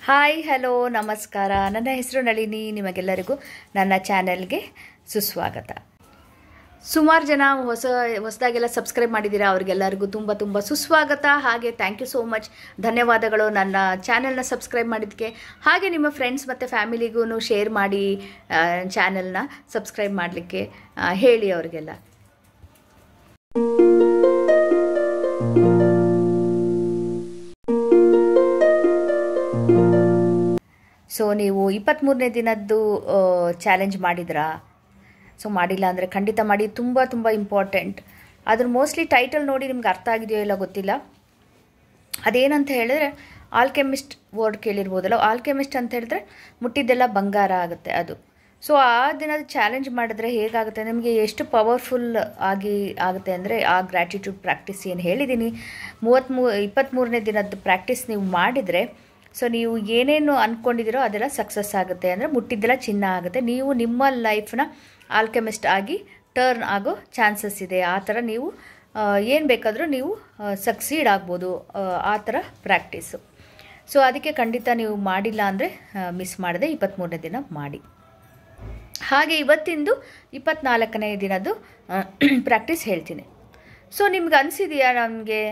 Hi hello ನಮಸ್ಕಾರ. ನನ್ನ ಹೆಸರು ನಳಿನಿ. ನಿಮಗೆಲ್ಲರಿಗೂ ನನ್ನ ಚಾನೆಲ್ಗೆ ಸುಸ್ವಾಗತ. ಸುಮಾರು ಜನ ಹೊಸದಾಗೆಲ್ಲ ಸಬ್ಸ್ಕ್ರೈಬ್ ಮಾಡಿದ್ದೀರಾ, ಅವ್ರಿಗೆಲ್ಲರಿಗೂ ತುಂಬ ತುಂಬ ಸುಸ್ವಾಗತ. ಹಾಗೆ ಥ್ಯಾಂಕ್ ಯು ಸೋ ಮಚ್, ಧನ್ಯವಾದಗಳು ನನ್ನ ಚಾನೆಲ್ನ ಸಬ್ಸ್ಕ್ರೈಬ್ ಮಾಡಿದ್ದಕ್ಕೆ. ಹಾಗೆ ನಿಮ್ಮ ಫ್ರೆಂಡ್ಸ್ ಮತ್ತು ಫ್ಯಾಮಿಲಿಗೂ ಶೇರ್ ಮಾಡಿ, ಚಾನೆಲ್ನ ಸಬ್ಸ್ಕ್ರೈಬ್ ಮಾಡಲಿಕ್ಕೆ ಹೇಳಿ ಅವರಿಗೆಲ್ಲ. ಸೊ ನೀವು 23ನೇ ದಿನದ್ದು ಚಾಲೆಂಜ್ ಮಾಡಿದ್ರಾ? ಸೊ ಮಾಡಿಲ್ಲ ಅಂದರೆ ಖಂಡಿತ ಮಾಡಿ, ತುಂಬ ತುಂಬ ಇಂಪಾರ್ಟೆಂಟ್. ಅದ್ರ ಮೋಸ್ಟ್ಲಿ ಟೈಟಲ್ ನೋಡಿ ನಿಮ್ಗೆ ಅರ್ಥ ಆಗಿದೆಯೋ ಇಲ್ಲ ಗೊತ್ತಿಲ್ಲ. ಅದೇನಂತ ಹೇಳಿದ್ರೆ, ಆಲ್ಕೆಮಿಸ್ಟ್ ವರ್ಡ್ ಕೇಳಿರ್ಬೋದಲ್ಲ. ಆಲ್ಕೆಮಿಸ್ಟ್ ಅಂತ ಹೇಳಿದ್ರೆ ಮುಟ್ಟಿದ್ದೆಲ್ಲ ಬಂಗಾರ ಆಗುತ್ತೆ ಅದು. ಸೊ ಆ ದಿನದ ಚಾಲೆಂಜ್ ಮಾಡಿದ್ರೆ ಹೇಗಾಗುತ್ತೆ, ನಿಮಗೆ ಎಷ್ಟು ಪವರ್ಫುಲ್ ಆಗುತ್ತೆ ಅಂದರೆ, ಆ ಗ್ರ್ಯಾಟಿಟ್ಯೂಡ್ ಪ್ರಾಕ್ಟೀಸ್ ಏನು ಹೇಳಿದ್ದೀನಿ, 23ನೇ ದಿನದ ಪ್ರಾಕ್ಟೀಸ್ ನೀವು ಮಾಡಿದರೆ, ಸೊ ನೀವು ಏನೇನು ಅಂದ್ಕೊಂಡಿದ್ದೀರೋ ಅದೆಲ್ಲ ಸಕ್ಸಸ್ ಆಗುತ್ತೆ. ಅಂದರೆ ಮುಟ್ಟಿದ್ದೆಲ್ಲ ಚಿನ್ನ ಆಗುತ್ತೆ. ನೀವು ನಿಮ್ಮ ಲೈಫ್ನ ಆಲ್ಕೆಮಿಸ್ಟ್ ಆಗಿ ಟರ್ನ್ ಆಗೋ ಚಾನ್ಸಸ್ ಇದೆ. ಆ ಥರ ನೀವು ಏನು ಬೇಕಾದರೂ ನೀವು ಸಕ್ಸೀಡ್ ಆಗ್ಬೋದು, ಆ ಥರ ಪ್ರಾಕ್ಟೀಸು. ಸೊ ಅದಕ್ಕೆ ಖಂಡಿತ ನೀವು ಮಾಡಿಲ್ಲ ಅಂದರೆ ಮಿಸ್ ಮಾಡದೆ 23ನೇ ದಿನ ಮಾಡಿ. ಹಾಗೆ ಇವತ್ತಿಂದು 24ನೇ ದಿನದ್ದು ಪ್ರಾಕ್ಟೀಸ್ ಹೇಳ್ತೀನಿ. ಸೊ ನಿಮ್ಗೆ ಅನಿಸಿದೆಯಾ, ನನಗೆ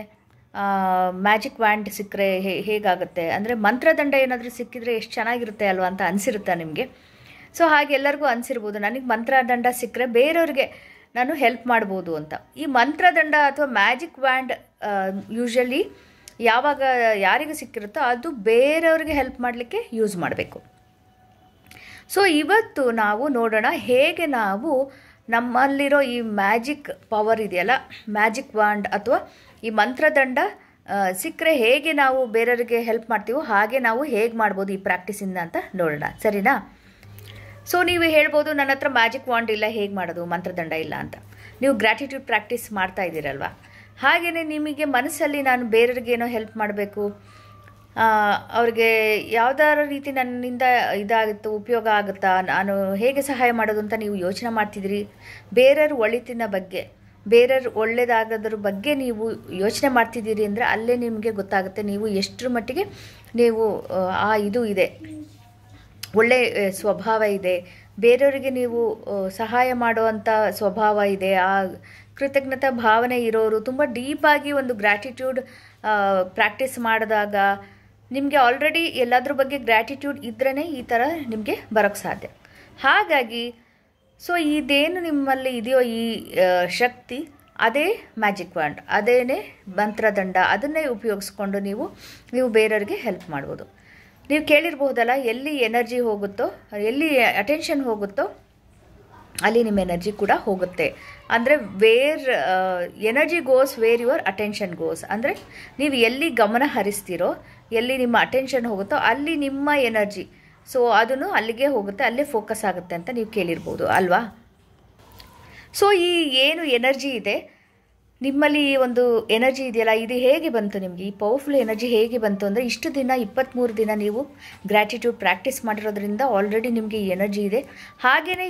ಮ್ಯಾಜಿಕ್ ವ್ಯಾಂಡ್ ಸಿಕ್ಕರೆ ಹೇಗಾಗುತ್ತೆ ಅಂದರೆ, ಮಂತ್ರದಂಡ ಏನಾದರೂ ಸಿಕ್ಕಿದ್ರೆ ಎಷ್ಟು ಚೆನ್ನಾಗಿರುತ್ತೆ ಅಲ್ವಾ ಅಂತ ಅನಿಸಿರುತ್ತಾ ನಿಮಗೆ? ಸೊ ಹಾಗೆ ಎಲ್ಲರಿಗೂ ಅನಿಸಿರ್ಬೋದು, ನನಗೆ ಮಂತ್ರದಂಡ ಸಿಕ್ಕರೆ ಬೇರೆಯವ್ರಿಗೆ ನಾನು ಹೆಲ್ಪ್ ಮಾಡ್ಬೋದು ಅಂತ. ಈ ಮಂತ್ರದಂಡ ಅಥವಾ ಮ್ಯಾಜಿಕ್ ವ್ಯಾಂಡ್ ಯೂಶ್ವಲಿ ಯಾವಾಗ ಯಾರಿಗೆ ಸಿಕ್ಕಿರುತ್ತೋ ಅದು ಬೇರೆಯವ್ರಿಗೆ ಹೆಲ್ಪ್ ಮಾಡಲಿಕ್ಕೆ ಯೂಸ್ ಮಾಡಬೇಕು. ಸೊ ಇವತ್ತು ನಾವು ನೋಡೋಣ ಹೇಗೆ ನಾವು ನಮ್ಮಲ್ಲಿರೋ ಈ ಮ್ಯಾಜಿಕ್ ಪವರ್ ಇದೆಯಲ್ಲ, ಮ್ಯಾಜಿಕ್ ವಾಂಡ್ ಅಥವಾ ಈ ಮಂತ್ರದಂಡ ಸಿಕ್ಕರೆ ಹೇಗೆ ನಾವು ಬೇರೆಯವರಿಗೆ ಹೆಲ್ಪ್ ಮಾಡ್ತೀವೋ ಹಾಗೆ ನಾವು ಹೇಗೆ ಮಾಡ್ಬೋದು ಈ ಪ್ರಾಕ್ಟೀಸಿಂದ ಅಂತ ನೋಡೋಣ, ಸರಿನಾ? ಸೊ ನೀವು ಹೇಳ್ಬೋದು, ನನ್ನ ಹತ್ರ ಮ್ಯಾಜಿಕ್ ವಾಂಡ್ ಇಲ್ಲ, ಹೇಗೆ ಮಾಡೋದು, ಮಂತ್ರದಂಡ ಇಲ್ಲ ಅಂತ. ನೀವು ಗ್ರ್ಯಾಟಿಟ್ಯೂಡ್ ಪ್ರಾಕ್ಟೀಸ್ ಮಾಡ್ತಾ ಇದ್ದೀರಲ್ವ, ಹಾಗೆಯೇ ನಿಮಗೆ ಮನಸ್ಸಲ್ಲಿ ನಾನು ಬೇರೆಯವ್ರಿಗೆ ಏನೋ ಹೆಲ್ಪ್ ಮಾಡಬೇಕು, ಅವ್ರಿಗೆ ಯಾವುದಾರ ರೀತಿ ನನ್ನಿಂದ ಇದಾಗುತ್ತೋ, ಉಪಯೋಗ ಆಗುತ್ತಾ, ನಾನು ಹೇಗೆ ಸಹಾಯ ಮಾಡೋದು ಅಂತ ನೀವು ಯೋಚನೆ ಮಾಡ್ತಿದ್ದೀರಿ. ಬೇರೆಯವ್ರ ಒಳಿತಿನ ಬಗ್ಗೆ, ಬೇರೆಯವ್ರು ಒಳ್ಳೆಯದಾಗೋದ್ರ ಬಗ್ಗೆ ನೀವು ಯೋಚನೆ ಮಾಡ್ತಿದ್ದೀರಿ ಅಂದರೆ ಅಲ್ಲೇ ನಿಮಗೆ ಗೊತ್ತಾಗುತ್ತೆ ನೀವು ಎಷ್ಟರ ಮಟ್ಟಿಗೆ ನೀವು ಇದು ಇದೆ, ಒಳ್ಳೆಯ ಸ್ವಭಾವ ಇದೆ, ಬೇರೆಯವರಿಗೆ ನೀವು ಸಹಾಯ ಮಾಡುವಂಥ ಸ್ವಭಾವ ಇದೆ, ಆ ಕೃತಜ್ಞತಾ ಭಾವನೆ ಇರೋರು. ತುಂಬ ಡೀಪಾಗಿ ಒಂದು ಗ್ರ್ಯಾಟಿಟ್ಯೂಡ್ ಪ್ರಾಕ್ಟೀಸ್ ಮಾಡಿದಾಗ ನಿಮಗೆ ಆಲ್ರೆಡಿ ಎಲ್ಲದ್ರ ಬಗ್ಗೆ ಗ್ರ್ಯಾಟಿಟ್ಯೂಡ್ ಇದ್ರೇ ಈ ಥರ ನಿಮಗೆ ಬರೋಕ್ಕೆ ಸಾಧ್ಯ. ಹಾಗಾಗಿ ಸೊ ಇದೇನು ನಿಮ್ಮಲ್ಲಿ ಇದೆಯೋ ಈ ಶಕ್ತಿ, ಅದೇ ಮ್ಯಾಜಿಕ್ ವಾಂಡ್, ಅದೇನೇ ಮಂತ್ರದಂಡ, ಅದನ್ನೇ ಉಪಯೋಗಿಸ್ಕೊಂಡು ನೀವು ಬೇರೆಯವ್ರಿಗೆ ಹೆಲ್ಪ್ ಮಾಡ್ಬೋದು. ನೀವು ಕೇಳಿರ್ಬೋದಲ್ಲ, ಎಲ್ಲಿ ಎನರ್ಜಿ ಹೋಗುತ್ತೋ, ಎಲ್ಲಿ ಅಟೆನ್ಷನ್ ಹೋಗುತ್ತೋ ಅಲ್ಲಿ ನಿಮ್ಮ ಎನರ್ಜಿ ಕೂಡ ಹೋಗುತ್ತೆ. ಅಂದರೆ energy goes where your attention goes. ಅಂದರೆ ನೀವು ಎಲ್ಲಿ ಗಮನ ಹರಿಸ್ತೀರೋ, ಎಲ್ಲಿ ನಿಮ್ಮ ಅಟೆನ್ಷನ್ ಹೋಗುತ್ತೋ ಅಲ್ಲಿ ನಿಮ್ಮ ಎನರ್ಜಿ, ಸೊ ಅದನ್ನು ಅಲ್ಲಿಗೆ ಹೋಗುತ್ತೆ, ಅಲ್ಲೇ ಫೋಕಸ್ ಆಗುತ್ತೆ ಅಂತ ನೀವು ಕೇಳಿರ್ಬೋದು ಅಲ್ವಾ? ಸೊ ಈ ಏನು ಎನರ್ಜಿ ಇದೆ ನಿಮ್ಮಲ್ಲಿ, ಒಂದು ಎನರ್ಜಿ ಇದೆಯಲ್ಲ, ಇದು ಹೇಗೆ ಬಂತು ನಿಮಗೆ? ಈ ಪವರ್ಫುಲ್ ಎನರ್ಜಿ ಹೇಗೆ ಬಂತು ಅಂದರೆ, ಇಷ್ಟು ದಿನ 23 ದಿನ ನೀವು ಗ್ರ್ಯಾಟಿಟ್ಯೂಡ್ ಪ್ರಾಕ್ಟೀಸ್ ಮಾಡಿರೋದ್ರಿಂದ ಆಲ್ರೆಡಿ ನಿಮಗೆ ಈ ಎನರ್ಜಿ ಇದೆ. ಹಾಗೆಯೇ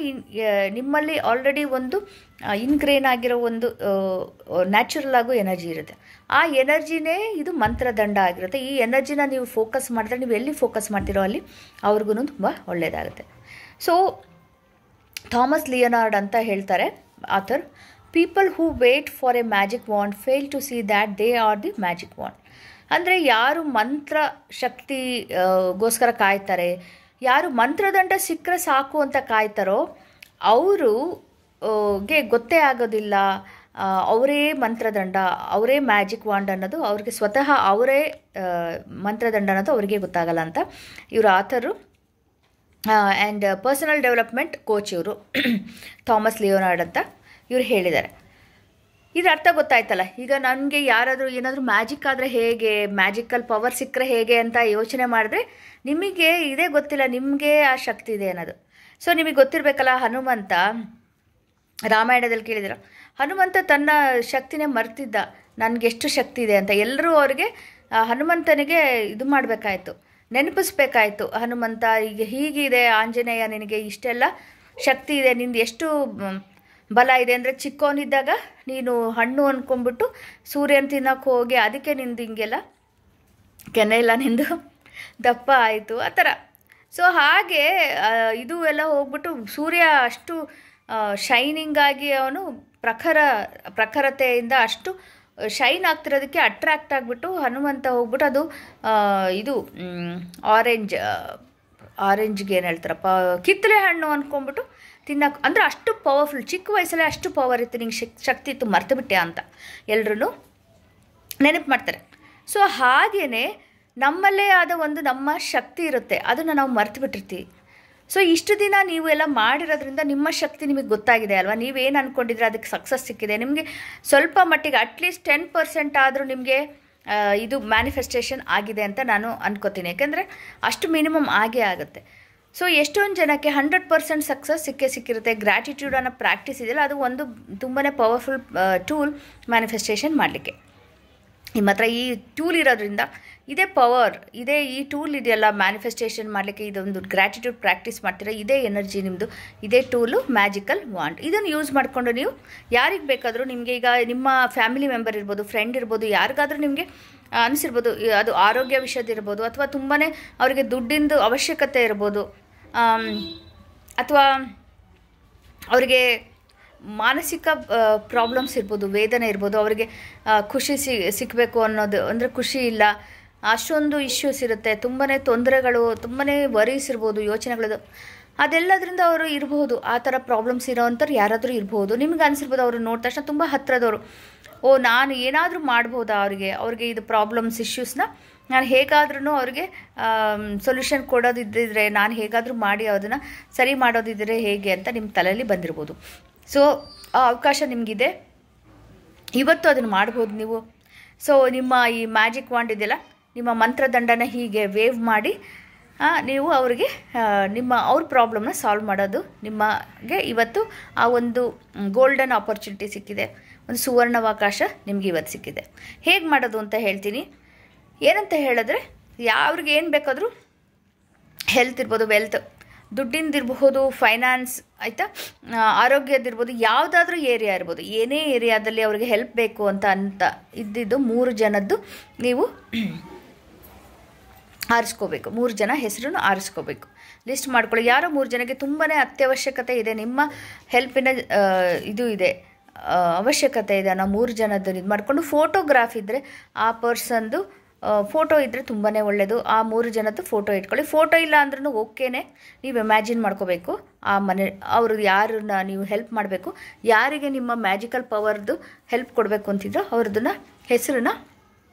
ನಿಮ್ಮಲ್ಲಿ ಆಲ್ರೆಡಿ ಒಂದು ಇನ್ಗ್ರೇನ್ ಆಗಿರೋ ಒಂದು ನ್ಯಾಚುರಲ್ ಆಗೋ ಎನರ್ಜಿ ಇರುತ್ತೆ. ಆ ಎನರ್ಜಿನೇ ಇದು ಮಂತ್ರದಂಡ ಆಗಿರುತ್ತೆ. ಈ ಎನರ್ಜಿನ ನೀವು ಫೋಕಸ್ ಮಾಡಿದ್ರೆ, ನೀವು ಎಲ್ಲಿ ಫೋಕಸ್ ಮಾಡ್ತೀರೋ ಅಲ್ಲಿ ಅವ್ರಿಗೂ ತುಂಬ ಒಳ್ಳೆಯದಾಗುತ್ತೆ. ಸೊ ಥಾಮಸ್ ಲಿಯೋನಾರ್ಡ್ ಅಂತ ಹೇಳ್ತಾರೆ author, people who wait for a magic wand fail to see that they are the magic wand. ಅಂದರೆ ಯಾರು ಮಂತ್ರ ಶಕ್ತಿಗೋಸ್ಕರ ಕಾಯ್ತಾರೆ, ಯಾರು ಮಂತ್ರದಂಡ ಸಿಕ್ಕರೆ ಸಾಕು ಅಂತ ಕಾಯ್ತಾರೋ ಅವ್ರಿಗೆ ಗೊತ್ತೇ ಆಗೋದಿಲ್ಲ ಅವರೇ ಮಂತ್ರದಂಡ, ಅವರೇ ಮ್ಯಾಜಿಕ್ ವಾಂಡ್ ಅನ್ನೋದು ಅವ್ರಿಗೆ, ಸ್ವತಃ ಅವರೇ ಮಂತ್ರದಂಡ ಅನ್ನೋದು ಅವರಿಗೆ ಗೊತ್ತಾಗಲ್ಲ ಅಂತ ಇವರು ಆಥರು ಆ್ಯಂಡ್ ಪರ್ಸನಲ್ ಡೆವಲಪ್ಮೆಂಟ್ ಕೋಚ್ ಇವರು ಥಾಮಸ್ ಲಿಯೋನಾರ್ಡ್ ಅಂತ ಇವ್ರು ಹೇಳಿದ್ದಾರೆ. ಇದು ಅರ್ಥ ಗೊತ್ತಾಯ್ತಲ್ಲ. ಈಗ ನನಗೆ ಯಾರಾದರೂ ಏನಾದರೂ ಮ್ಯಾಜಿಕ್ ಆದರೆ ಹೇಗೆ, ಮ್ಯಾಜಿಕಲ್ ಪವರ್ ಸಿಕ್ಕರೆ ಹೇಗೆ ಅಂತ ಯೋಚನೆ ಮಾಡಿದ್ರೆ ನಿಮಗೆ ಇದೇ ಗೊತ್ತಿಲ್ಲ, ನಿಮಗೆ ಆ ಶಕ್ತಿ ಇದೆ ಅನ್ನೋದು. ಸೊ ನಿಮಗೆ ಗೊತ್ತಿರಬೇಕಲ್ಲ, ಹನುಮಂತ ರಾಮಾಯಣದಲ್ಲಿ ಕೇಳಿದ್ರು, ಹನುಮಂತ ತನ್ನ ಶಕ್ತಿನೇ ಮರ್ತಿದ್ದ, ನನಗೆಷ್ಟು ಶಕ್ತಿ ಇದೆ ಅಂತ. ಎಲ್ಲರೂ ಅವ್ರಿಗೆ ಹನುಮಂತನಿಗೆ ಇದು ಮಾಡಬೇಕಾಯ್ತು, ನೆನಪಿಸ್ಬೇಕಾಯ್ತು, ಹನುಮಂತ ಈಗ ಹೀಗಿದೆ, ಆಂಜನೇಯ ನಿನಗೆ ಇಷ್ಟೆಲ್ಲ ಶಕ್ತಿ ಇದೆ, ನಿಂದು ಎಷ್ಟು ಬಲ ಇದೆ ಅಂದರೆ, ಚಿಕ್ಕವನಿದ್ದಾಗ ನೀನು ಹಣ್ಣು ಅಂದ್ಕೊಂಡ್ಬಿಟ್ಟು ಸೂರ್ಯನ ತಿನ್ನೋಕ್ಕೆ ಹೋಗಿ ಅದಕ್ಕೆ ನಿಂದು ಹಿಂಗೆಲ್ಲ ಕೆನೆ ಇಲ್ಲ ನಿಂದು ದಪ್ಪ ಆಯಿತು ಆ ಥರ. ಸೊ ಹಾಗೆ ಇದು ಎಲ್ಲ ಹೋಗ್ಬಿಟ್ಟು ಸೂರ್ಯ ಅಷ್ಟು ಶೈನಿಂಗಾಗಿ ಅವನು ಪ್ರಖರತೆಯಿಂದ ಅಷ್ಟು ಶೈನ್ ಆಗ್ತಿರೋದಕ್ಕೆ ಅಟ್ರಾಕ್ಟ್ ಆಗಿಬಿಟ್ಟು ಹನುಮಂತ ಹೋಗ್ಬಿಟ್ಟು ಅದು ಇದು ಆರೆಂಜ್ಗೆ ಏನು ಹೇಳ್ತಾರಪ್ಪ, ಕಿತ್ತಳೆ ಹಣ್ಣು ಅಂದ್ಕೊಂಡ್ಬಿಟ್ಟು ತಿನ್ನಕ್ಕೆ, ಅಂದರೆ ಅಷ್ಟು ಪವರ್ಫುಲ್, ಚಿಕ್ಕ ವಯಸ್ಸಲ್ಲೇ ಅಷ್ಟು ಪವರ್ ಇತ್ತು, ನಿಂಗೆ ಶಕ್ತಿ ಇತ್ತು, ಮರ್ತು ಬಿಟ್ಟೆ ಅಂತ ಎಲ್ಲರೂ ನೆನಪು ಮಾಡ್ತಾರೆ. ಸೊ ಹಾಗೆಯೇ ನಮ್ಮಲ್ಲೇ ಆದ ಒಂದು ನಮ್ಮ ಶಕ್ತಿ ಇರುತ್ತೆ, ಅದನ್ನು ನಾವು ಮರ್ತು ಬಿಟ್ಟಿರ್ತೀವಿ. ಸೊ ಇಷ್ಟು ದಿನ ನೀವು ಎಲ್ಲ ಮಾಡಿರೋದ್ರಿಂದ ನಿಮ್ಮ ಶಕ್ತಿ ನಿಮಗೆ ಗೊತ್ತಾಗಿದೆ ಅಲ್ವಾ, ನೀವೇನು ಅಂದ್ಕೊಂಡಿದ್ರೆ ಅದಕ್ಕೆ ಸಕ್ಸಸ್ ಸಿಕ್ಕಿದೆ ನಿಮಗೆ. ಸ್ವಲ್ಪ ಮಟ್ಟಿಗೆ ಅಟ್ಲೀಸ್ಟ್ 10% ಆದರೂ ನಿಮಗೆ ಇದು ಮ್ಯಾನಿಫೆಸ್ಟೇಷನ್ ಆಗಿದೆ ಅಂತ ನಾನು ಅನ್ಕೋತೀನಿ. ಯಾಕೆಂದರೆ ಅಷ್ಟು ಮಿನಿಮಮ್ ಆಗೇ ಆಗುತ್ತೆ. ಸೊ ಎಷ್ಟೊಂದು ಜನಕ್ಕೆ 100% ಸಕ್ಸಸ್ ಸಿಕ್ಕಿರುತ್ತೆ. ಗ್ರ್ಯಾಟಿಟ್ಯೂಡ್ ಅನ್ನೋ ಪ್ರಾಕ್ಟೀಸ್ ಇದೆಯಲ್ಲ, ಅದು ಒಂದು ತುಂಬಾ ಪವರ್ಫುಲ್ ಟೂಲ್ ಮ್ಯಾನಿಫೆಸ್ಟೇಷನ್ ಮಾಡಲಿಕ್ಕೆ. ನಿಮ್ಮ ಹತ್ರ ಈ ಟೂಲ್ ಇರೋದ್ರಿಂದ, ಇದೇ ಪವರ್, ಇದೇ ಈ ಟೂಲ್ ಇದೆಯಲ್ಲ ಮ್ಯಾನಿಫೆಸ್ಟೇಷನ್ ಮಾಡಲಿಕ್ಕೆ, ಇದೊಂದು ಗ್ರ್ಯಾಟಿಟ್ಯೂಡ್ ಪ್ರಾಕ್ಟೀಸ್ ಮಾಡ್ತೀರಾ, ಇದೇ ಎನರ್ಜಿ ನಿಮ್ಮದು, ಇದೇ ಟೂಲು ಮ್ಯಾಜಿಕಲ್ ವಾಂಡ್. ಇದನ್ನು ಯೂಸ್ ಮಾಡಿಕೊಂಡು ನೀವು ಯಾರಿಗೆ ಬೇಕಾದರೂ, ನಿಮಗೆ ಈಗ ನಿಮ್ಮ ಫ್ಯಾಮಿಲಿ ಮೆಂಬರ್ ಇರ್ಬೋದು, ಫ್ರೆಂಡ್ ಇರ್ಬೋದು, ಯಾರಿಗಾದರೂ ನಿಮಗೆ ಅನಿಸಿರ್ಬೋದು, ಅದು ಆರೋಗ್ಯ ವಿಷಯದಿರ್ಬೋದು, ಅಥವಾ ತುಂಬಾ ಅವರಿಗೆ ದುಡ್ಡಿಂದು ಅವಶ್ಯಕತೆ ಇರ್ಬೋದು, ಅಥವಾ ಅವರಿಗೆ ಮಾನಸಿಕ ಪ್ರಾಬ್ಲಮ್ಸ್ ಇರ್ಬೋದು, ವೇದನೆ ಇರ್ಬೋದು, ಅವರಿಗೆ ಖುಷಿ ಸಿಕ್ಕಬೇಕು ಅನ್ನೋದು, ಅಂದರೆ ಖುಷಿ ಇಲ್ಲ, ಅಷ್ಟೊಂದು ಇಶ್ಯೂಸ್ ಇರುತ್ತೆ, ತುಂಬಾ ತೊಂದರೆಗಳು, ತುಂಬಾ ವರೀಸ್ ಇರ್ಬೋದು, ಯೋಚನೆಗಳದು, ಅದೆಲ್ಲದರಿಂದ ಅವರು ಇರ್ಬೋದು. ಆ ಥರ ಪ್ರಾಬ್ಲಮ್ಸ್ ಇರೋವಂಥವ್ರು ಯಾರಾದರೂ ಇರ್ಬೋದು. ನಿಮ್ಗೆ ಅನಿಸಿರ್ಬೋದು ಅವರು ನೋಡಿದ ತಕ್ಷಣ ತುಂಬ ಹತ್ತಿರದವರು, ನಾನು ಏನಾದರೂ ಮಾಡ್ಬೋದಾ ಅವ್ರಿಗೆ ಇದು ಪ್ರಾಬ್ಲಮ್ಸ್ ಇಶ್ಯೂಸ್ನ ನಾನು ಹೇಗಾದ್ರೂ ಅವ್ರಿಗೆ ಸೊಲ್ಯೂಷನ್ ಕೊಡೋದಿದ್ದರೆ, ನಾನು ಹೇಗಾದರೂ ಮಾಡಿ ಅದನ್ನು ಸರಿ ಮಾಡೋದಿದ್ದರೆ ಹೇಗೆ ಅಂತ ನಿಮ್ಮ ತಲೆಯಲ್ಲಿ ಬಂದಿರ್ಬೋದು. ಸೊ ಆ ಅವಕಾಶ ನಿಮಗಿದೆ, ಇವತ್ತು ಅದನ್ನು ಮಾಡ್ಬೋದು ನೀವು. ಸೊ ನಿಮ್ಮ ಈ ಮ್ಯಾಜಿಕ್ ವಾಂಡ್ ಇದೆಯಲ್ಲ, ನಿಮ್ಮ ಮಂತ್ರದಂಡನ ಹೀಗೆ ವೇವ್ ಮಾಡಿ ನೀವು ಅವರಿಗೆ ಅವ್ರ ಪ್ರಾಬ್ಲಮ್ನ ಸಾಲ್ವ್ ಮಾಡೋದು ನಿಮಗೆ ಇವತ್ತು ಆ ಒಂದು ಗೋಲ್ಡನ್ ಆಪರ್ಚುನಿಟಿ ಸಿಕ್ಕಿದೆ, ಒಂದು ಸುವರ್ಣಾವಕಾಶ ನಿಮಗೆ ಇವತ್ತು ಸಿಕ್ಕಿದೆ. ಹೇಗೆ ಮಾಡೋದು ಅಂತ ಹೇಳ್ತೀನಿ. ಏನಂತ ಹೇಳಿದ್ರೆ, ಅವ್ರಿಗೆ ಏನು ಬೇಕಾದರೂ, ಹೆಲ್ತ್ ಇರ್ಬೋದು, ವೆಲ್ತ್, ದುಡ್ಡಿಂದಿರಬಹುದು, ಫೈನಾನ್ಸ್, ಆಯಿತಾ, ಆರೋಗ್ಯದಿರ್ಬೋದು, ಯಾವುದಾದ್ರೂ ಏರಿಯಾ ಇರ್ಬೋದು, ಏನೇ ಏರಿಯಾದಲ್ಲಿ ಅವ್ರಿಗೆ ಹೆಲ್ಪ್ ಬೇಕು ಅಂತ ಇದ್ದಿದ್ದು 3 ಜನದ್ದು ನೀವು ಆರಿಸ್ಕೋಬೇಕು. 3 ಜನ ಹೆಸರನ್ನು ಆರಿಸ್ಕೋಬೇಕು, ಲಿಸ್ಟ್ ಮಾಡ್ಕೊಳ್ಳಿ. ಯಾರೋ 3 ಜನಕ್ಕೆ ತುಂಬಾ ಅತ್ಯವಶ್ಯಕತೆ ಇದೆ, ನಿಮ್ಮ ಹೆಲ್ಪಿನ ಇದು ಇದೆ, ಅವಶ್ಯಕತೆ ಇದೆ ಅನ್ನೋ 3 ಜನದ್ದು ಇದು ಮಾಡಿಕೊಂಡು, ಫೋಟೋಗ್ರಾಫ್ ಇದ್ದರೆ ಆ ಪರ್ಸನ್ದು ಫೋಟೋ ಇದ್ದರೆ ತುಂಬಾ ಒಳ್ಳೆಯದು. ಆ 3 ಜನದ್ದು ಫೋಟೋ ಇಟ್ಕೊಳ್ಳಿ. ಫೋಟೋ ಇಲ್ಲ ಅಂದ್ರೂ ಓಕೆನೇ, ನೀವು ಇಮ್ಯಾಜಿನ್ ಮಾಡ್ಕೋಬೇಕು ಆ ಮನೆ, ಅವರು ಯಾರನ್ನ ನೀವು ಹೆಲ್ಪ್ ಮಾಡಬೇಕು, ಯಾರಿಗೆ ನಿಮ್ಮ ಮ್ಯಾಜಿಕಲ್ ಪವರ್ದು ಹೆಲ್ಪ್ ಕೊಡಬೇಕು ಅಂತಿದ್ರು ಅವ್ರದ್ದನ್ನ ಹೆಸರನ್ನ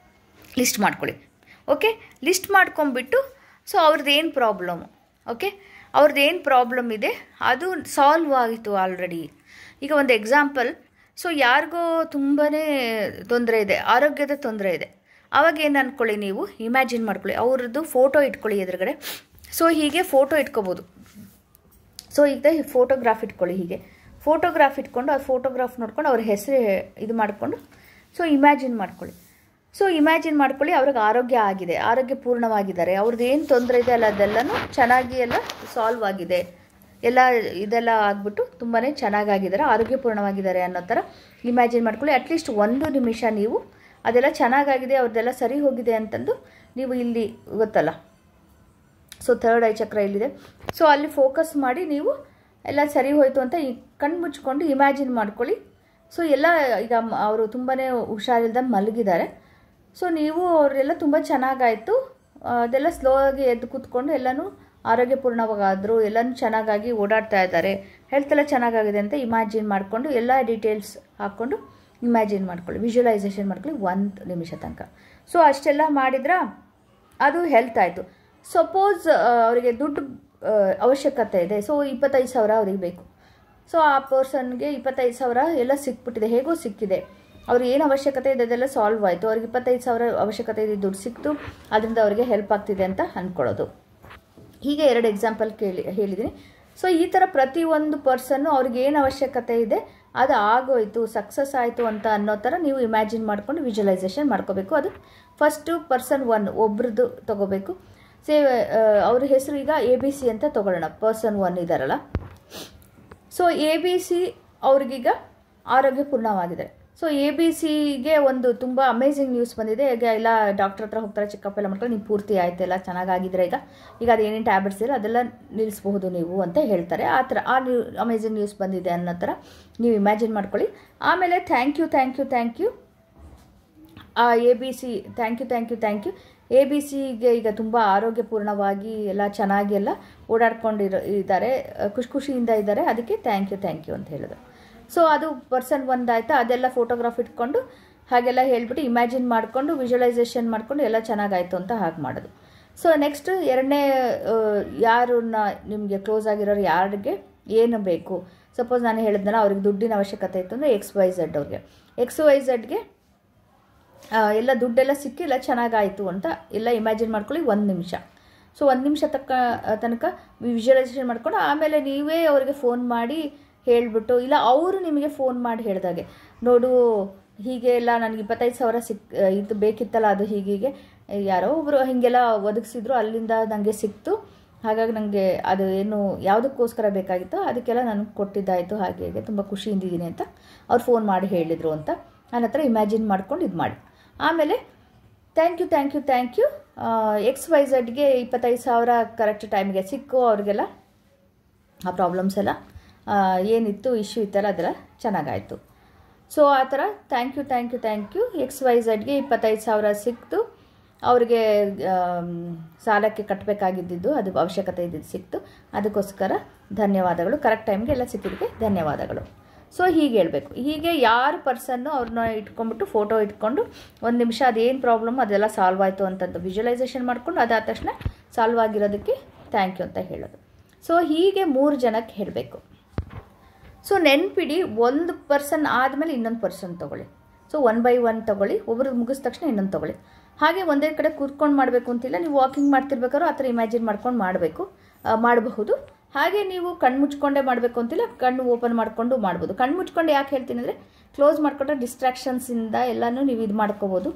ಲಿಸ್ಟ್ ಮಾಡ್ಕೊಳ್ಳಿ. ಓಕೆ, ಲಿಸ್ಟ್ ಮಾಡ್ಕೊಂಬಿಟ್ಟು, ಸೊ ಅವ್ರದ್ದು ಏನು ಪ್ರಾಬ್ಲಮ್ಮು, ಓಕೆ, ಅವ್ರದ್ದು ಏನು ಪ್ರಾಬ್ಲಮ್ ಇದೆ ಅದು ಸಾಲ್ವ್ ಆಗಿತ್ತು ಆಲ್ರೆಡಿ. ಈಗ ಒಂದು ಎಕ್ಸಾಂಪಲ್, ಸೊ ಯಾರಿಗೋ ತುಂಬಾ ತೊಂದರೆ ಇದೆ, ಆರೋಗ್ಯದ ತೊಂದರೆ ಇದೆ, ಆವಾಗ ಏನು ಅಂದ್ಕೊಳ್ಳಿ, ನೀವು ಇಮ್ಯಾಜಿನ್ ಮಾಡ್ಕೊಳ್ಳಿ, ಅವ್ರದ್ದು ಫೋಟೋ ಇಟ್ಕೊಳ್ಳಿ ಎದುರುಗಡೆ. ಸೊ ಹೀಗೆ ಫೋಟೋ ಇಟ್ಕೋಬೋದು. ಸೊ ಈಗ ಫೋಟೋಗ್ರಾಫ್ ಇಟ್ಕೊಳ್ಳಿ, ಹೀಗೆ ಫೋಟೋಗ್ರಾಫ್ ಇಟ್ಕೊಂಡು ಆ ಫೋಟೋಗ್ರಾಫ್ ನೋಡ್ಕೊಂಡು ಅವ್ರ ಹೆಸರು ಇದು ಮಾಡಿಕೊಂಡು ಸೊ ಇಮ್ಯಾಜಿನ್ ಮಾಡ್ಕೊಳ್ಳಿ. ಸೊ ಇಮ್ಯಾಜಿನ್ ಮಾಡ್ಕೊಳ್ಳಿ, ಅವ್ರಿಗೆ ಆರೋಗ್ಯ ಆಗಿದೆ, ಆರೋಗ್ಯ ಪೂರ್ಣವಾಗಿದ್ದಾರೆ, ಅವ್ರದ್ದು ಏನು ತೊಂದರೆ ಇದೆ ಅಲ್ಲ ಅದೆಲ್ಲನೂ ಚೆನ್ನಾಗಿ ಎಲ್ಲ ಸಾಲ್ವ್ ಆಗಿದೆ, ಇದೆಲ್ಲ ಆಗ್ಬಿಟ್ಟು ತುಂಬಾ ಚೆನ್ನಾಗಾಗಿದ್ದಾರೆ, ಆರೋಗ್ಯಪೂರ್ಣವಾಗಿದ್ದಾರೆ ಅನ್ನೋ ಥರ ಇಮ್ಯಾಜಿನ್ ಮಾಡ್ಕೊಳ್ಳಿ. ಅಟ್ಲೀಸ್ಟ್ 1 ನಿಮಿಷ ನೀವು ಅದೆಲ್ಲ ಚೆನ್ನಾಗಾಗಿದೆ, ಅವ್ರದ್ದೆಲ್ಲ ಸರಿ ಹೋಗಿದೆ ಅಂತಂದು ನೀವು ಇಲ್ಲಿ ಗೊತ್ತಲ್ಲ, ಸೊ 3rd ಐ ಚಕ್ರ ಇಲ್ಲಿದೆ, ಸೊ ಅಲ್ಲಿ ಫೋಕಸ್ ಮಾಡಿ ನೀವು ಎಲ್ಲ ಸರಿ ಹೋಯಿತು ಅಂತ ಕಣ್ಣು ಮುಚ್ಕೊಂಡು ಇಮ್ಯಾಜಿನ್ ಮಾಡ್ಕೊಳ್ಳಿ. ಸೊ ಎಲ್ಲ ಈಗ ಅವರು ತುಂಬಾ ಹುಷಾರಿಲ್ದ ಮಲಗಿದ್ದಾರೆ. ಸೊ ನೀವು ಅವರೆಲ್ಲ ತುಂಬ ಚೆನ್ನಾಗಾಯಿತು, ಅದೆಲ್ಲ ಸ್ಲೋ ಆಗಿ ಎದ್ದು ಕೂತ್ಕೊಂಡು ಎಲ್ಲನೂ ಆರೋಗ್ಯಪೂರ್ಣವಾಗಾದರು, ಎಲ್ಲನೂ ಚೆನ್ನಾಗಾಗಿ ಓಡಾಡ್ತಾ ಇದ್ದಾರೆ, ಹೆಲ್ತ್ ಎಲ್ಲ ಚೆನ್ನಾಗಾಗಿದೆ ಅಂತ ಇಮ್ಯಾಜಿನ್ ಮಾಡಿಕೊಂಡು ಎಲ್ಲ ಡೀಟೇಲ್ಸ್ ಹಾಕ್ಕೊಂಡು ಇಮ್ಯಾಜಿನ್ ಮಾಡ್ಕೊಳ್ಳಿ, ವಿಜುವಲೈಸೇಷನ್ ಮಾಡ್ಕೊಳ್ಳಿ 1 ನಿಮಿಷ ತನಕ. ಸೊ ಅಷ್ಟೆಲ್ಲ ಮಾಡಿದ್ರೆ ಅದು ಹೆಲ್ತ್ ಆಯಿತು. ಸಪೋಸ್ ಅವರಿಗೆ ದುಡ್ಡು ಅವಶ್ಯಕತೆ ಇದೆ, ಸೊ 25,000 ಅವ್ರಿಗೆ ಬೇಕು. ಸೊ ಆ ಪರ್ಸನ್ಗೆ 25,000 ಎಲ್ಲ ಸಿಕ್ಬಿಟ್ಟಿದೆ, ಹೇಗೋ ಸಿಕ್ಕಿದೆ, ಅವ್ರಿಗೆ ಏನು ಅವಶ್ಯಕತೆ ಇದೆ ಅದೆಲ್ಲ ಸಾಲ್ವ್ ಆಯಿತು, ಅವ್ರಿಗೆ 25,000 ಅವಶ್ಯಕತೆ ಇದೆ, ದುಡ್ಡು ಸಿಕ್ತು, ಅದರಿಂದ ಅವರಿಗೆ ಹೆಲ್ಪ್ ಆಗ್ತಿದೆ ಅಂತ ಅಂದ್ಕೊಳ್ಳೋದು. ಹೀಗೆ 2 ಎಕ್ಸಾಂಪಲ್ ಹೇಳಿದ್ದೀನಿ. ಸೊ ಈ ಥರ ಪ್ರತಿಯೊಂದು ಪರ್ಸನ್ನು ಅವ್ರಿಗೆ ಏನು ಅವಶ್ಯಕತೆ ಇದೆ ಅದು ಆಗೋಯ್ತು, ಸಕ್ಸಸ್ ಆಯಿತು ಅಂತ ಅನ್ನೋ ಥರ ನೀವು ಇಮ್ಯಾಜಿನ್ ಮಾಡ್ಕೊಂಡು ವಿಜುವಲೈಸೇಷನ್ ಮಾಡ್ಕೋಬೇಕು. ಅದು ಫಸ್ಟು ಪರ್ಸನ್ 1 ಒಬ್ರದ್ದು ತೊಗೋಬೇಕು. ಅವ್ರ ಹೆಸರು ಈಗ ABC ಅಂತ ತೊಗೊಳ್ಳೋಣ, ಪರ್ಸನ್ 1 ಇದ್ದಾರಲ್ಲ. So ABC ಅವ್ರಿಗೀಗ ಆರೋಗ್ಯಪೂರ್ಣವಾಗಿದೆ. ಸೊ ABC ಒಂದು ತುಂಬ ಅಮೇಝಿಂಗ್ ನ್ಯೂಸ್ ಬಂದಿದೆ. ಈಗ ಎಲ್ಲ ಡಾಕ್ಟರ್ ಹತ್ರ ಹೋಗ್ತಾರೆ, ಚೆಕಪ್ ಎಲ್ಲ ಮಾಡ್ಕೊಂಡು ನೀವು ಪೂರ್ತಿ ಆಯ್ತು, ಎಲ್ಲ ಚೆನ್ನಾಗಿದ್ರೆ ಈಗ ಅದೇನೇನು ಟ್ಯಾಬ್ಲೆಟ್ಸ್ ಇದೆ ಅದೆಲ್ಲ ನಿಲ್ಲಿಸ್ಬಹುದು ನೀವು ಅಂತ ಹೇಳ್ತಾರೆ. ಆ ಥರ ಅಮೇಝಿಂಗ್ ನ್ಯೂಸ್ ಬಂದಿದೆ ಅನ್ನೋ ಥರ ನೀವು ಇಮ್ಯಾಜಿನ್ ಮಾಡ್ಕೊಳ್ಳಿ. ಆಮೇಲೆ thank you ABC, thank you ABCಗೆ ಈಗ ತುಂಬ ಆರೋಗ್ಯಪೂರ್ಣವಾಗಿ ಎಲ್ಲ ಚೆನ್ನಾಗಿ ಎಲ್ಲ ಇದ್ದಾರೆ, ಖುಷಿಯಿಂದ ಇದ್ದಾರೆ. ಅದಕ್ಕೆ ಥ್ಯಾಂಕ್ ಯು ಅಂತ ಹೇಳಿದ್ರು. ಸೊ ಅದು ಪರ್ಸನ್ ಒಂದಾಯ್ತಾ, ಅದೆಲ್ಲ ಫೋಟೋಗ್ರಾಫ್ ಇಟ್ಕೊಂಡು ಹಾಗೆಲ್ಲ ಹೇಳ್ಬಿಟ್ಟು ಇಮ್ಯಾಜಿನ್ ಮಾಡಿಕೊಂಡು ವಿಜುವಲೈಸೇಷನ್ ಮಾಡಿಕೊಂಡು ಎಲ್ಲ ಚೆನ್ನಾಗಾಯಿತು ಅಂತ ಹಾಗೆ ಮಾಡೋದು. ಸೊ ನೆಕ್ಸ್ಟ್ ಎರಡನೇ, ಯಾರನ್ನ ನಿಮಗೆ ಕ್ಲೋಸ್ ಆಗಿರೋರು ಯಾರಿಗೆ ಏನು ಬೇಕು, ಸಪೋಸ್ ನಾನು ಹೇಳಿದ್ನಲ್ಲ ಅವ್ರಿಗೆ ದುಡ್ಡಿನ ಅವಶ್ಯಕತೆ ಇತ್ತು ಅಂದರೆ XYZ ಅವ್ರಿಗೆ, XYZಗೆ ಎಲ್ಲ ದುಡ್ಡೆಲ್ಲ ಸಿಕ್ಕಿ ಎಲ್ಲ ಚೆನ್ನಾಗಾಯಿತು ಅಂತ ಎಲ್ಲ ಇಮ್ಯಾಜಿನ್ ಮಾಡ್ಕೊಳ್ಳಿ 1 ನಿಮಿಷ. ಸೊ 1 ನಿಮಿಷ ತನಕ ವಿಜುವಲೈಸೇಷನ್ ಮಾಡ್ಕೊಂಡು ಆಮೇಲೆ ನೀವೇ ಅವರಿಗೆ ಫೋನ್ ಮಾಡಿ ಹೇಳಿಬಿಟ್ಟು, ಇಲ್ಲ ಅವರು ನಿಮಗೆ ಫೋನ್ ಮಾಡಿ ಹೇಳಿದಾಗೆ, ನೋಡು ಹೀಗೆ ಎಲ್ಲ ನನಗೆ 25,000 ಇದು ಬೇಕಿತ್ತಲ್ಲ, ಅದು ಹೀಗೆ ಯಾರೋ ಒಬ್ಬರು ಹೀಗೆಲ್ಲ ಒದಗಿಸಿದ್ರು, ಅಲ್ಲಿಂದ ನನಗೆ ಸಿಕ್ತು, ಹಾಗಾಗಿ ನನಗೆ ಅದು ಏನು ಯಾವುದಕ್ಕೋಸ್ಕರ ಬೇಕಾಗಿತ್ತೋ ಅದಕ್ಕೆಲ್ಲ ನನಗೆ ಕೊಟ್ಟಿದ್ದಾಯಿತು, ಹಾಗೆ ತುಂಬ ಖುಷಿಯಿಂದಿದ್ದೀನಿ ಅಂತ ಅವ್ರು ಫೋನ್ ಮಾಡಿ ಹೇಳಿದರು ಅಂತ ನನ್ನ ಹತ್ರ ಇಮ್ಯಾಜಿನ್ ಮಾಡ್ಕೊಂಡು ಇದು ಮಾಡಿ. ಆಮೇಲೆ ಥ್ಯಾಂಕ್ ಯು XYZಗೆ 25,000 ಕರೆಕ್ಟ್ ಟೈಮ್ಗೆ ಸಿಕ್ಕು, ಅವ್ರಿಗೆಲ್ಲ ಆ ಪ್ರಾಬ್ಲಮ್ಸ್ ಎಲ್ಲ ಏನಿತ್ತು ಇಶ್ಯೂ ಇತ್ತಲ್ಲ ಅದೆಲ್ಲ ಚೆನ್ನಾಗಾಯಿತು. ಸೊ ಆ ಥರ ಥ್ಯಾಂಕ್ ಯು XYZಗೆ 25,000 ಸಿಕ್ತು, ಅವ್ರಿಗೆ ಸಾಲಕ್ಕೆ ಕಟ್ಟಬೇಕಾಗಿದ್ದು ಅದು ಅವಶ್ಯಕತೆ ಇದ್ದಿದ್ದು ಸಿಕ್ತು, ಅದಕ್ಕೋಸ್ಕರ ಧನ್ಯವಾದಗಳು, ಕರೆಕ್ಟ್ ಟೈಮ್ಗೆ ಎಲ್ಲ ಸಿಕ್ಕಿದ್ದಕ್ಕೆ ಧನ್ಯವಾದಗಳು. ಸೊ ಹೀಗೆ ಹೇಳಬೇಕು. ಹೀಗೆ ಯಾರು ಪರ್ಸನ್ನು ಅವ್ರನ್ನ ಇಟ್ಕೊಂಡ್ಬಿಟ್ಟು ಫೋಟೋ ಇಟ್ಕೊಂಡು 1 ನಿಮಿಷ ಅದೇನು ಪ್ರಾಬ್ಲಮ್ ಅದೆಲ್ಲ ಸಾಲ್ವ್ ಆಯಿತು ಅಂತಂದು ವಿಜುವಲೈಸೇಷನ್ ಮಾಡಿಕೊಂಡು ಅದಾದ ತಕ್ಷಣ ಸಾಲ್ವ್ ಆಗಿರೋದಕ್ಕೆ ಥ್ಯಾಂಕ್ ಯು ಅಂತ ಹೇಳೋದು. ಸೊ ಹೀಗೆ 3 ಜನಕ್ಕೆ ಹೇಳಬೇಕು. ಸೊ ನೆನ್ಪಿಡಿ, ಒಂದು ಪರ್ಸನ್ ಆದಮೇಲೆ ಇನ್ನೊಂದು ಪರ್ಸನ್ ತೊಗೊಳ್ಳಿ. ಸೊ 1 by 1 ತೊಗೊಳ್ಳಿ, ಒಬ್ರಿಗೆ ಮುಗಿದ ತಕ್ಷಣ ಇನ್ನೊಂದು ತೊಗೊಳ್ಳಿ. ಹಾಗೆ ಒಂದೇ ಕಡೆ ಕೂತ್ಕೊಂಡು ಮಾಡಬೇಕು ಅಂತಿಲ್ಲ, ನೀವು ವಾಕಿಂಗ್ ಮಾಡ್ತಿರ್ಬೇಕಾದ್ರೂ ಆ ಥರ ಇಮ್ಯಾಜಿನ್ ಮಾಡ್ಕೊಂಡು ಮಾಡಬಹುದು. ಹಾಗೆ ನೀವು ಕಣ್ಣು ಮುಚ್ಕೊಂಡೇ ಮಾಡಬೇಕು ಅಂತಿಲ್ಲ, ಕಣ್ಣು ಓಪನ್ ಮಾಡಿಕೊಂಡು ಮಾಡ್ಬೋದು. ಕಣ್ಣು ಮುಚ್ಕೊಂಡು ಯಾಕೆ ಹೇಳ್ತೀನಿ ಅಂದರೆ, ಕ್ಲೋಸ್ ಮಾಡಿಕೊಂಡ್ರೆ ಡಿಸ್ಟ್ರಾಕ್ಷನ್ಸಿಂದ ಎಲ್ಲನೂ ನೀವು ಇದು ಮಾಡ್ಕೋಬೋದು,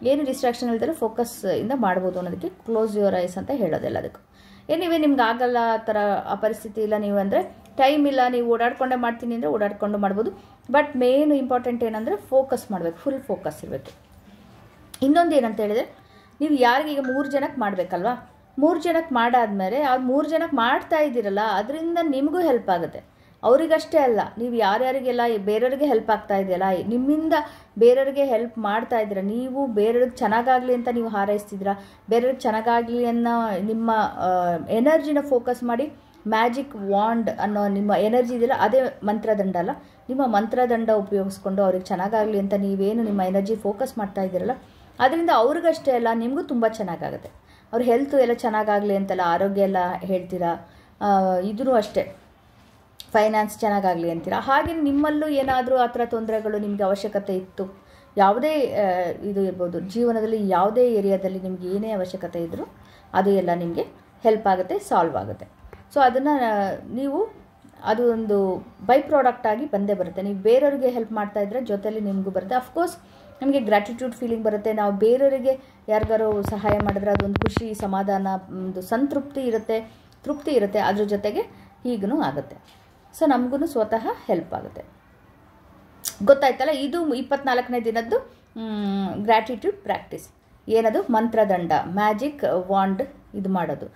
ಏನು ಡಿಸ್ಟ್ರಾಕ್ಷನ್ ಇಲ್ದರೆ ಫೋಕಸ್ ಇಂದ ಮಾಡ್ಬೋದು ಅನ್ನೋದಕ್ಕೆ ಕ್ಲೋಸ್ ಯುವರ್ ಐಸ್ ಅಂತ ಹೇಳೋದಿಲ್ಲ. ಅದಕ್ಕೆ ಏನಿವೆ ನಿಮ್ಗೆ ಆಗಲ್ಲ ಆ ಥರ ಆ ಪರಿಸ್ಥಿತಿ ಇಲ್ಲ, ನೀವು ಅಂದರೆ ಟೈಮ್ ಇಲ್ಲ, ನೀವು ಓಡಾಡ್ಕೊಂಡೇ ಮಾಡ್ತೀನಿ ಅಂದರೆ ಓಡಾಡ್ಕೊಂಡು ಮಾಡ್ಬೋದು. ಬಟ್ ಮೇನ್ ಇಂಪಾರ್ಟೆಂಟ್ ಏನಂದರೆ ಫೋಕಸ್ ಮಾಡಬೇಕು, ಫುಲ್ ಫೋಕಸ್ ಇರಬೇಕು. ಇನ್ನೊಂದು ಏನಂತ ಹೇಳಿದರೆ, ನೀವು ಯಾರಿಗೆ ಈಗ 3 ಜನಕ್ಕೆ ಮಾಡಬೇಕಲ್ವಾ, 3 ಜನಕ್ಕೆ ಮಾಡಾದ್ಮೇಲೆ ಆ 3 ಜನಕ್ಕೆ ಮಾಡ್ತಾ ಇದ್ದೀರಲ್ಲ, ಅದರಿಂದ ನಿಮಗೂ ಹೆಲ್ಪ್ ಆಗುತ್ತೆ. ಅವರಿಗಷ್ಟೇ ಅಲ್ಲ, ನೀವು ಯಾರ್ಯಾರಿಗೆಲ್ಲ ಬೇರೆಯವ್ರಿಗೆ ಹೆಲ್ಪ್ ಆಗ್ತಾ ಇದೆಯಲ್ಲ, ನಿಮ್ಮಿಂದ ಬೇರೆಯವ್ರಿಗೆ ಹೆಲ್ಪ್ ಮಾಡ್ತಾ ಇದ್ದೀರ, ನೀವು ಬೇರೆಯವ್ರಿಗೆ ಚೆನ್ನಾಗಾಗಲಿ ಅಂತ ನೀವು ಹಾರೈಸ್ತಿದ್ದೀರಾ, ಬೇರೆಯವ್ರಿಗೆ ಚೆನ್ನಾಗಾಗಲಿ ಅನ್ನೋ ನಿಮ್ಮ ಎನರ್ಜಿನ ಫೋಕಸ್ ಮಾಡಿ ಮ್ಯಾಜಿಕ್ ವಾಂಡ್ ಅನ್ನೋ ನಿಮ್ಮ ಎನರ್ಜಿ ಇದೆಯಲ್ಲ, ಅದೇ ಮಂತ್ರದಂಡ ಅಲ್ಲ, ನಿಮ್ಮ ಮಂತ್ರದಂಡ ಉಪಯೋಗಿಸ್ಕೊಂಡು ಅವ್ರಿಗೆ ಚೆನ್ನಾಗಾಗಲಿ ಅಂತ ನೀವೇನು ನಿಮ್ಮ ಎನರ್ಜಿ ಫೋಕಸ್ ಮಾಡ್ತಾ ಇದ್ದೀರಲ್ಲ, ಅದರಿಂದ ಅವ್ರಿಗಷ್ಟೇ ಅಲ್ಲ ನಿಮಗೂ ತುಂಬ ಚೆನ್ನಾಗಾಗುತ್ತೆ. ಅವ್ರ ಹೆಲ್ತು ಎಲ್ಲ ಚೆನ್ನಾಗಾಗಲಿ ಅಂತೆಲ್ಲ ಆರೋಗ್ಯ ಎಲ್ಲ ಹೇಳ್ತೀರಾ, ಇದೂ ಅಷ್ಟೇ ಫೈನಾನ್ಸ್ ಚೆನ್ನಾಗಾಗಲಿ ಅಂತೀರಾ. ಹಾಗೆ ನಿಮ್ಮಲ್ಲೂ ಏನಾದರೂ ಆ ಥರ ತೊಂದರೆಗಳು ನಿಮಗೆ ಅವಶ್ಯಕತೆ ಇತ್ತು, ಯಾವುದೇ ಇದು ಇರ್ಬೋದು, ಜೀವನದಲ್ಲಿ ಯಾವುದೇ ಏರಿಯಾದಲ್ಲಿ ನಿಮಗೆ ಏನೇ ಅವಶ್ಯಕತೆ ಇದ್ದರೂ ಅದು ಎಲ್ಲ ನಿಮಗೆ ಹೆಲ್ಪ್ ಆಗುತ್ತೆ, ಸಾಲ್ವ್ ಆಗುತ್ತೆ. ಸೊ ಅದನ್ನು ನೀವು ಅದು ಒಂದು ಬೈ ಪ್ರಾಡಕ್ಟ್ ಆಗಿ ಬಂದೇ ಬರುತ್ತೆ. ನೀವು ಬೇರೆಯವ್ರಿಗೆ ಹೆಲ್ಪ್ ಮಾಡ್ತಾ ಇದ್ದರೆ ಜೊತೆಯಲ್ಲಿ ನಿಮಗೂ ಬರುತ್ತೆ. ಅಫ್ಕೋರ್ಸ್ ನಮಗೆ ಗ್ರ್ಯಾಟಿಟ್ಯೂಡ್ ಫೀಲಿಂಗ್ ಬರುತ್ತೆ, ನಾವು ಬೇರೆಯವರಿಗೆ ಯಾರಿಗಾರು ಸಹಾಯ ಮಾಡಿದ್ರೆ ಅದೊಂದು ಖುಷಿ, ಸಮಾಧಾನ, ಒಂದು ಸಂತೃಪ್ತಿ ಇರುತ್ತೆ, ತೃಪ್ತಿ ಇರುತ್ತೆ, ಅದ್ರ ಜೊತೆಗೆ ಹೀಗೂ ಆಗುತ್ತೆ. ಸೊ ನಮಗೂ ಸ್ವತಃ ಹೆಲ್ಪ್ ಆಗುತ್ತೆ. ಗೊತ್ತಾಯ್ತಲ್ಲ, ಇದು 24ನೇ ದಿನದ್ದು ಗ್ರ್ಯಾಟಿಟ್ಯೂಡ್ ಪ್ರಾಕ್ಟೀಸ್. ಏನದು ಮಂತ್ರದಂಡ, ಮ್ಯಾಜಿಕ್ ವಾಂಡ್ ಇದು ಮಾಡೋದು,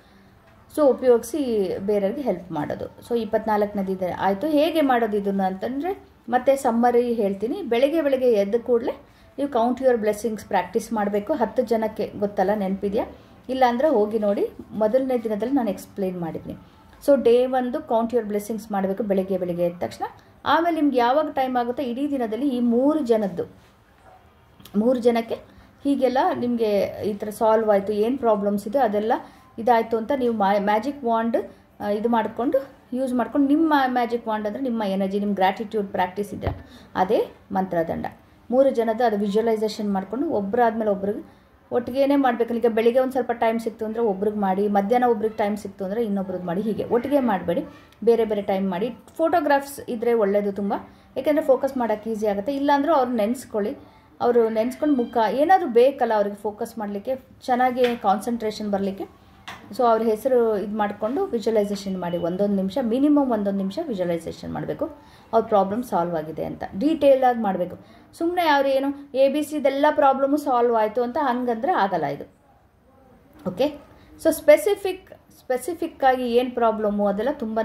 ಸೊ ಉಪಯೋಗಿಸಿ ಬೇರೆಯವ್ರಿಗೆ ಹೆಲ್ಪ್ ಮಾಡೋದು. ಸೊ 24ನೇ ದಿನ ಆಯಿತು. ಹೇಗೆ ಮಾಡೋದು ಇದನ್ನು ಅಂತಂದರೆ ಮತ್ತೆ ಸಮ್ಮರಿ ಹೇಳ್ತೀನಿ. ಬೆಳಗ್ಗೆ ಎದ್ದ ಕೂಡಲೇ ನೀವು ಕೌಂಟ್ ಯುವರ್ ಬ್ಲೆಸ್ಸಿಂಗ್ಸ್ ಪ್ರಾಕ್ಟೀಸ್ ಮಾಡಬೇಕು. 10 ಜನಕ್ಕೆ ಗೊತ್ತಲ್ಲ, ನೆನಪಿದೆಯಾ? ಇಲ್ಲಾಂದರೆ ಹೋಗಿ ನೋಡಿ, ಮೊದಲನೇ ದಿನದಲ್ಲಿ ನಾನು ಎಕ್ಸ್ಪ್ಲೇನ್ ಮಾಡಿದ್ದೀನಿ. So day 1 count your blessings ಮಾಡಬೇಕು ಬೆಳಗ್ಗೆ ಎದ್ದ ತಕ್ಷಣ. ಆಮೇಲೆ ನಿಮ್ಗೆ ಯಾವಾಗ ಟೈಮ್ ಆಗುತ್ತೋ ಇಡೀ ದಿನದಲ್ಲಿ ಈ 3 ಜನಕ್ಕೆ ಹೀಗೆಲ್ಲ ನಿಮಗೆ ಈ ಥರ ಸಾಲ್ವ್ ಆಯಿತು, ಏನು ಪ್ರಾಬ್ಲಮ್ಸ್ ಇದೆ ಅದೆಲ್ಲ ಇದಾಯಿತು ಅಂತ ನೀವು ಮ್ಯಾಜಿಕ್ ವಾಂಡ್ ಇದು ಮಾಡಿಕೊಂಡು ಯೂಸ್ ಮಾಡ್ಕೊಂಡು, ನಿಮ್ಮ ಮ್ಯಾಜಿಕ್ ವಾಂಡ್ ಅಂದರೆ ನಿಮ್ಮ ಎನರ್ಜಿ, ನಿಮ್ಮ ಗ್ರ್ಯಾಟಿಟ್ಯೂಡ್ ಪ್ರಾಕ್ಟೀಸ್ ಇದ್ದರೆ ಅದೇ ಮಂತ್ರದಂಡ. 3 ಜನದ ಅದು ವಿಜುವಲೈಸೇಷನ್ ಮಾಡಿಕೊಂಡು ಒಬ್ಬರಾದ್ಮೇಲೆ ಒಬ್ರಿಗೆ ಒಟ್ಟಿಗೆ ಮಾಡಬೇಕಲ್ಲ. ಈಗ ಬೆಳಿಗ್ಗೆ ಒಂದು ಸ್ವಲ್ಪ ಟೈಮ್ ಸಿಕ್ತು ಅಂದರೆ ಒಬ್ರಿಗೆ ಮಾಡಿ, ಮಧ್ಯಾಹ್ನ ಒಬ್ರಿಗೆ ಟೈಮ್ ಸಿಕ್ತು ಅಂದರೆ ಇನ್ನೊಬ್ರಿಗೆ ಮಾಡಿ, ಹೀಗೆ ಒಟ್ಟಿಗೆ ಮಾಡಬೇಡಿ, ಬೇರೆ ಟೈಮ್ ಮಾಡಿ. ಫೋಟೋಗ್ರಾಫ್ಸ್ ಇದ್ದರೆ ಒಳ್ಳೆಯದು ತುಂಬ, ಯಾಕೆಂದರೆ ಫೋಕಸ್ ಮಾಡೋಕ್ಕೆ ಈಸಿ ಆಗುತ್ತೆ. ಇಲ್ಲಾಂದರೂ ಅವ್ರು ನೆನೆಸ್ಕೊಳ್ಳಿ, ಅವರು ನೆನೆಸ್ಕೊಂಡು ಮುಖ ಏನಾದರೂ ಬೇಕಲ್ಲ ಅವ್ರಿಗೆ ಫೋಕಸ್ ಮಾಡಲಿಕ್ಕೆ, ಚೆನ್ನಾಗಿ ಕಾನ್ಸಂಟ್ರೇಷನ್ ಬರಲಿಕ್ಕೆ ಸೊ ಅವ್ರ ಹೆಸರು ಇದು ಮಾಡಿಕೊಂಡು ವಿಜುವಲೈಸೇಷನ್ ಮಾಡಿ ಒಂದೊಂದು ನಿಮಿಷ ಮಿನಿಮಮ್ 1 ನಿಮಿಷ ವಿಜುವಲೈಸೇಷನ್ ಮಾಡಬೇಕು. ಅವ್ರ ಪ್ರಾಬ್ಲಮ್ ಸಾಲ್ವ್ ಆಗಿದೆ ಅಂತ ಡೀಟೇಲಾಗಿ ಮಾಡಬೇಕು. ಸುಮ್ಮನೆ ಅವ್ರು ಏನು ABC ಇದೆಲ್ಲ ಪ್ರಾಬ್ಲಮ್ಮು ಸಾಲ್ವ್ ಆಯಿತು ಅಂತ ಹಂಗಂದ್ರೆ ಆಗಲ್ಲ ಇದು. ಓಕೆ, ಸೊ ಸ್ಪೆಸಿಫಿಕ್ಕಾಗಿ ಏನು ಪ್ರಾಬ್ಲಮ್ಮು ಅದೆಲ್ಲ ತುಂಬಾ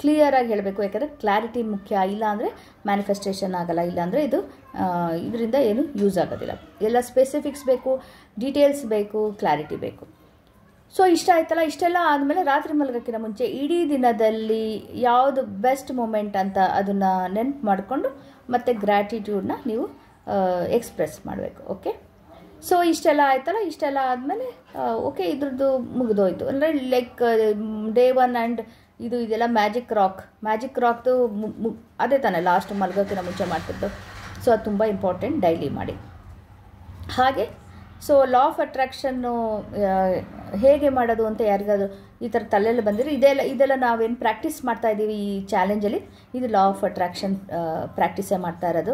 ಕ್ಲಿಯರಾಗಿ ಹೇಳಬೇಕು. ಯಾಕಂದರೆ ಕ್ಲಾರಿಟಿ ಮುಖ್ಯ. ಇಲ್ಲಾಂದರೆ ಮ್ಯಾನಿಫೆಸ್ಟೇಷನ್ ಆಗಲ್ಲ, ಇಲ್ಲಾಂದರೆ ಇದರಿಂದ ಏನು ಯೂಸ್ ಆಗೋದಿಲ್ಲ. ಎಲ್ಲ ಸ್ಪೆಸಿಫಿಕ್ಸ್ ಬೇಕು, ಡೀಟೇಲ್ಸ್ ಬೇಕು, ಕ್ಲಾರಿಟಿ ಬೇಕು. ಸೊ ಇಷ್ಟ ಆಯ್ತಲ್ಲ. ಇಷ್ಟೆಲ್ಲ ಆದಮೇಲೆ ರಾತ್ರಿ ಮಲಗೋಕ್ಕಿಂತ ಮುಂಚೆ ಇಡೀ ದಿನದಲ್ಲಿ ಯಾವುದು ಬೆಸ್ಟ್ ಮೂಮೆಂಟ್ ಅಂತ ಅದನ್ನು ನೆನಪು ಮಾಡಿಕೊಂಡು ಮತ್ತು ಗ್ರ್ಯಾಟಿಟ್ಯೂಡ್ನ ನೀವು ಎಕ್ಸ್ಪ್ರೆಸ್ ಮಾಡಬೇಕು. ಓಕೆ, ಸೊ ಇಷ್ಟೆಲ್ಲ ಆಯ್ತಲ್ಲ. ಇಷ್ಟೆಲ್ಲ ಆದಮೇಲೆ ಓಕೆ, ಇದ್ರದ್ದು ಮುಗಿದೋಯ್ತು. ಅಂದರೆ ಲೈಕ್ ಡೇ 1 ಆ್ಯಂಡ್ ಇದೆಲ್ಲ ಮ್ಯಾಜಿಕ್ ರಾಕ್ದು ಅದೇ ತಾನೇ ಲಾಸ್ಟ್ ಮಲಗೋಕ್ಕಿಂತ ಮುಂಚೆ ಮಾಡ್ತಿದ್ದು. ಸೊ ಅದು ತುಂಬ ಇಂಪಾರ್ಟೆಂಟ್, ಡೈಲಿ ಮಾಡಿ. ಹಾಗೆ ಸೊ ಲಾ ಆಫ್ ಅಟ್ರಾಕ್ಷನ್ನು ಹೇಗೆ ಮಾಡೋದು ಅಂತ ಯಾರಿಗಾದ್ರು ಈ ಥರ ತಲೆಯಲ್ಲಿ ಬಂದಿರೋ ಇದೆಲ್ಲ ನಾವೇನು ಪ್ರಾಕ್ಟೀಸ್ ಮಾಡ್ತಾಯಿದ್ದೀವಿ ಈ ಚಾಲೆಂಜಲ್ಲಿ, ಇದು ಲಾ ಆಫ್ ಅಟ್ರಾಕ್ಷನ್ ಪ್ರಾಕ್ಟೀಸೇ ಮಾಡ್ತಾ ಇರೋದು.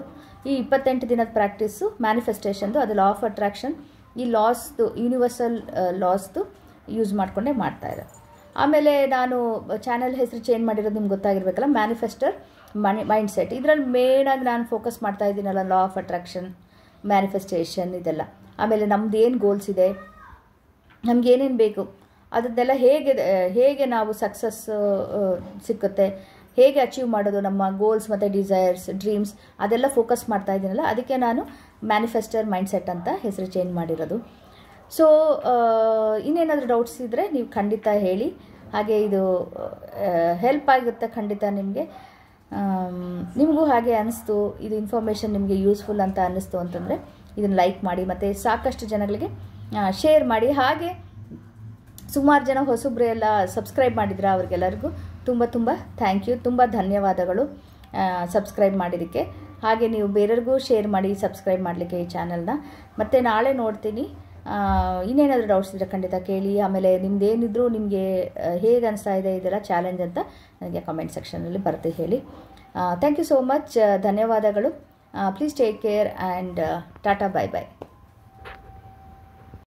ಈ 28 ದಿನದ ಪ್ರಾಕ್ಟೀಸು ಮ್ಯಾನಿಫೆಸ್ಟೇಷನ್ದು, ಅದು ಲಾ ಆಫ್ ಅಟ್ರಾಕ್ಷನ್ ಈ ಲಾಸ್ದು ಯೂನಿವರ್ಸಲ್ ಲಾಸ್ದು ಯೂಸ್ ಮಾಡಿಕೊಂಡೇ ಮಾಡ್ತಾಯಿರೋದು. ಆಮೇಲೆ ನಾನು ಚಾನಲ್ ಹೆಸರು ಚೇಂಜ್ ಮಾಡಿರೋದು ನಿಮ್ಗೆ ಗೊತ್ತಾಗಿರ್ಬೇಕಲ್ಲ, ಮ್ಯಾನಿಫೆಸ್ಟರ್ ಮೈಂಡ್ ಸೆಟ್. ಇದರಲ್ಲಿ ಮೇನಾಗಿ ನಾನು ಫೋಕಸ್ ಮಾಡ್ತಾ ಇದ್ದೀನಲ್ಲ, ಲಾ ಆಫ್ ಅಟ್ರಾಕ್ಷನ್, ಮ್ಯಾನಿಫೆಸ್ಟೇಷನ್ ಇದೆಲ್ಲ. ಆಮೇಲೆ ನಮ್ದು ಏನು ಗೋಲ್ಸ್ ಇದೆ, ನಮಗೇನೇನು ಬೇಕು ಅದನ್ನೆಲ್ಲ ಹೇಗೆ ನಾವು ಸಕ್ಸಸ್ ಸಿಕ್ಕುತ್ತೆ, ಹೇಗೆ ಅಚೀವ್ ಮಾಡೋದು ನಮ್ಮ ಗೋಲ್ಸ್ ಮತ್ತು ಡಿಸೈರ್ಸ್, ಡ್ರೀಮ್ಸ್ ಅದೆಲ್ಲ ಫೋಕಸ್ ಮಾಡ್ತಾ ಇದ್ದೀನಲ್ಲ, ಅದಕ್ಕೆ ನಾನು ಮ್ಯಾನಿಫೆಸ್ಟರ್ ಮೈಂಡ್ ಸೆಟ್ ಅಂತ ಹೆಸರು ಚೇಂಜ್ ಮಾಡಿರೋದು. ಸೊ ಇನ್ನೇನಾದರೂ ಡೌಟ್ಸ್ ಇದ್ದರೆ ನೀವು ಖಂಡಿತ ಹೇಳಿ. ಹಾಗೆ ಇದು ಹೆಲ್ಪ್ ಆಗುತ್ತೆ ಖಂಡಿತ ನಿಮಗೆ. ನಿಮಗೂ ಹಾಗೆ ಅನ್ನಿಸ್ತು, ಇದು ಇನ್ಫಾರ್ಮೇಷನ್ ನಿಮಗೆ ಯೂಸ್ಫುಲ್ ಅಂತ ಅನ್ನಿಸ್ತು ಅಂತಂದರೆ ಇದನ್ನು ಲೈಕ್ ಮಾಡಿ ಮತ್ತು ಸಾಕಷ್ಟು ಜನಗಳಿಗೆ ಶೇರ್ ಮಾಡಿ. ಹಾಗೆ ಸುಮಾರು ಜನ ಹೊಸಬ್ರು ಎಲ್ಲ ಸಬ್ಸ್ಕ್ರೈಬ್ ಮಾಡಿದ್ರೆ ಅವ್ರಿಗೆಲ್ಲರಿಗೂ ತುಂಬ ಥ್ಯಾಂಕ್ ಯು, ತುಂಬ ಧನ್ಯವಾದಗಳು ಸಬ್ಸ್ಕ್ರೈಬ್ ಮಾಡಿದ್ದಕ್ಕೆ. ಹಾಗೆ ನೀವು ಬೇರೆಯವ್ರಿಗೂ ಶೇರ್ ಮಾಡಿ ಸಬ್ಸ್ಕ್ರೈಬ್ ಮಾಡಲಿಕ್ಕೆ ಈ ಚಾನಲ್ನ. ಮತ್ತು ನಾಳೆ ನೋಡ್ತೀನಿ. ಇನ್ನೇನಾದರೂ ಡೌಟ್ಸ್ ಇದ್ದರೆ ಖಂಡಿತ ಕೇಳಿ. ಆಮೇಲೆ ನಿಮ್ಮದೇನಿದ್ರು ನಿಮಗೆ ಹೇಗೆ ಅನಿಸ್ತಾ ಇದೆ ಇದೆಲ್ಲ ಚಾಲೆಂಜ್ ಅಂತ ನನಗೆ ಕಮೆಂಟ್ ಸೆಕ್ಷನಲ್ಲಿ ಬರುತ್ತೆ ಹೇಳಿ. ಥ್ಯಾಂಕ್ ಯು ಸೋ ಮಚ್, ಧನ್ಯವಾದಗಳು. Please take care and tata, bye bye.